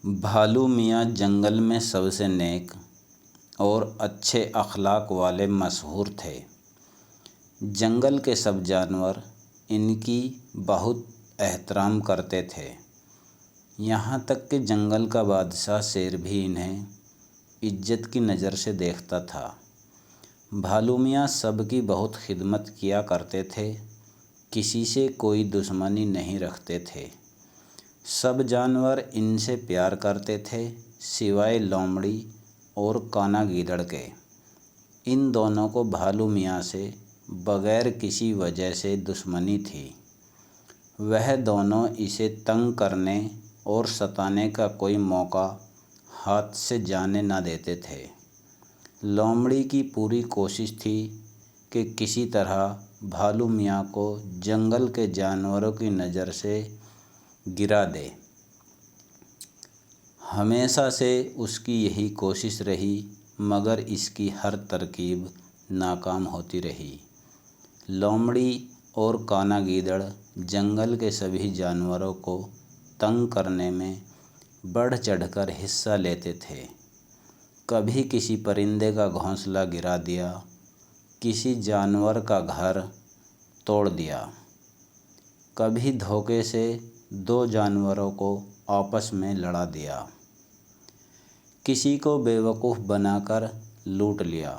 بھالو میاں جنگل میں سب سے نیک اور اچھے اخلاق والے مشہور تھے۔ جنگل کے سب جانور ان کی بہت احترام کرتے تھے، یہاں تک کہ جنگل کا بادشاہ شیر بھی انہیں عزت کی نظر سے دیکھتا تھا۔ بھالو میاں سب کی بہت خدمت کیا کرتے تھے، کسی سے کوئی دشمنی نہیں رکھتے تھے۔ سب جانور ان سے پیار کرتے تھے سوائے لومڑی اور کانا گیدڑ کے۔ ان دونوں کو بھالو میاں سے بغیر کسی وجہ سے دشمنی تھی۔ وہ دونوں اسے تنگ کرنے اور ستانے کا کوئی موقع ہاتھ سے جانے نہ دیتے تھے۔ لومڑی کی پوری کوشش تھی کہ کسی طرح بھالو میاں کو جنگل کے جانوروں کی نظر سے گرا دے۔ ہمیشہ سے اس کی یہی کوشش رہی، مگر اس کی ہر ترکیب ناکام ہوتی رہی۔ لومڑی اور کانا گیدڑ جنگل کے سبھی جانوروں کو تنگ کرنے میں بڑھ چڑھ کر حصہ لیتے تھے۔ کبھی کسی پرندے کا گھونسلہ گرا دیا، کسی جانور کا گھر توڑ دیا، کبھی دھوکے سے دو جانوروں کو آپس میں لڑا دیا، کسی کو بیوقوف بنا کر لوٹ لیا۔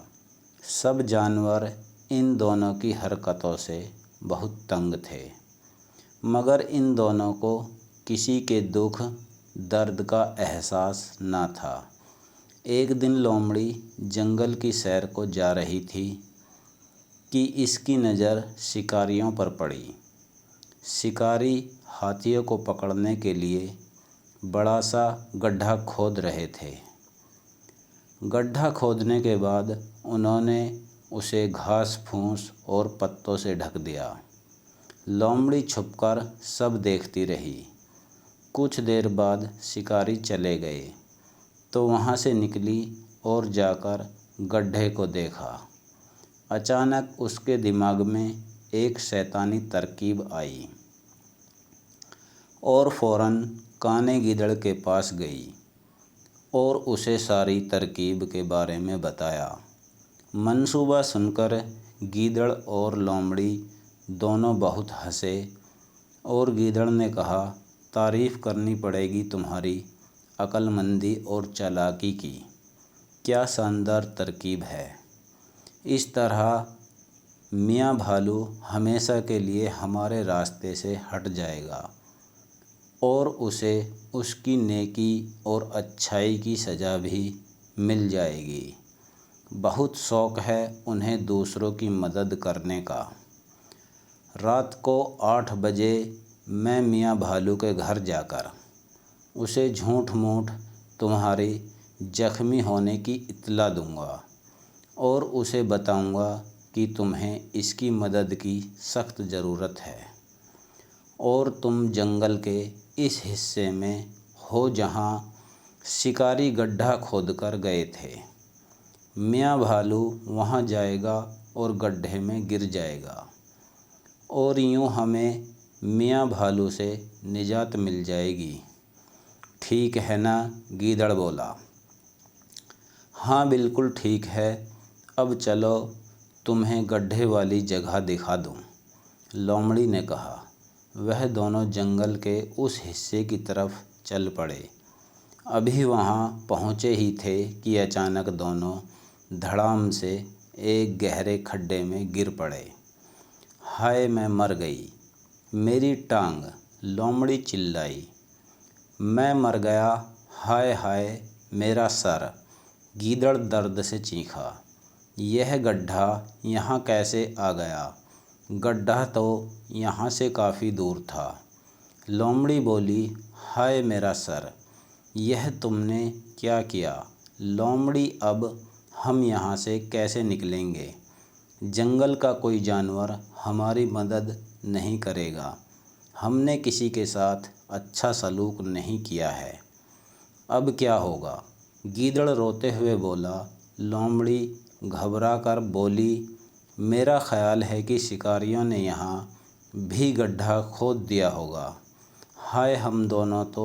سب جانور ان دونوں کی حرکتوں سے بہت تنگ تھے، مگر ان دونوں کو کسی کے دکھ درد کا احساس نہ تھا۔ ایک دن لومڑی جنگل کی سیر کو جا رہی تھی کہ اس کی نظر شکاریوں پر پڑی۔ شکاری ہاتھیوں کو پکڑنے کے لیے بڑا سا گڈھا کھود رہے تھے۔ گڈھا کھودنے کے بعد انہوں نے اسے گھاس پھوس اور پتوں سے ڈھک دیا۔ لومڑی چھپ کر سب دیکھتی رہی۔ کچھ دیر بعد شکاری چلے گئے تو وہاں سے نکلی اور جا کر گڈھے کو دیکھا۔ اچانک اس کے دماغ میں ایک شیطانی ترکیب آئی اور فوراً کانے گیدڑ کے پاس گئی اور اسے ساری ترکیب کے بارے میں بتایا۔ منصوبہ سن کر گیدڑ اور لومڑی دونوں بہت ہنسے اور گیدڑ نے کہا، تعریف کرنی پڑے گی تمہاری عقل مندی اور چالاکی کی، کیا شاندار ترکیب ہے۔ اس طرح میاں بھالو ہمیشہ کے لیے ہمارے راستے سے ہٹ جائے گا اور اسے اس کی نیکی اور اچھائی کی سزا بھی مل جائے گی۔ بہت شوق ہے انہیں دوسروں کی مدد کرنے کا۔ رات کو 8 بجے میں میاں بھالو کے گھر جا کر اسے جھوٹ موٹ تمہاری زخمی ہونے کی اطلاع دوں گا اور اسے بتاؤں گا کہ تمہیں اس کی مدد کی سخت ضرورت ہے اور تم جنگل کے اس حصے میں ہو جہاں شکاری گڈھا کھود کر گئے تھے۔ میاں بھالو وہاں جائے گا اور گڈھے میں گر جائے گا اور یوں ہمیں میاں بھالو سے نجات مل جائے گی۔ ٹھیک ہے نا؟ گیدڑ بولا۔ ہاں بالکل ٹھیک ہے، اب چلو تمہیں گڈھے والی جگہ دکھا دوں، لومڑی نے کہا۔ وہ دونوں جنگل کے اس حصے کی طرف چل پڑے۔ ابھی وہاں پہنچے ہی تھے کہ اچانک دونوں دھڑام سے ایک گہرے کھڈے میں گر پڑے۔ ہائے میں مر گئی، میری ٹانگ، لومڑی چلائی۔ میں مر گیا، ہائے ہائے میرا سر، گیدڑ درد سے چیخا۔ یہ گڈھا یہاں کیسے آ گیا؟ گڈھا تو یہاں سے کافی دور تھا۔ لومڑی بولی، ہائے میرا سر، یہ تم نے کیا کیا؟ لومڑی، اب ہم یہاں سے کیسے نکلیں گے؟ جنگل کا کوئی جانور ہماری مدد نہیں کرے گا، ہم نے کسی کے ساتھ اچھا سلوک نہیں کیا ہے، اب کیا ہوگا؟ گیدڑ روتے ہوئے بولا۔ لومڑی گھبرا کر بولی، میرا خیال ہے کہ شکاریوں نے یہاں بھی گڈھا کھود دیا ہوگا۔ ہائے ہم دونوں تو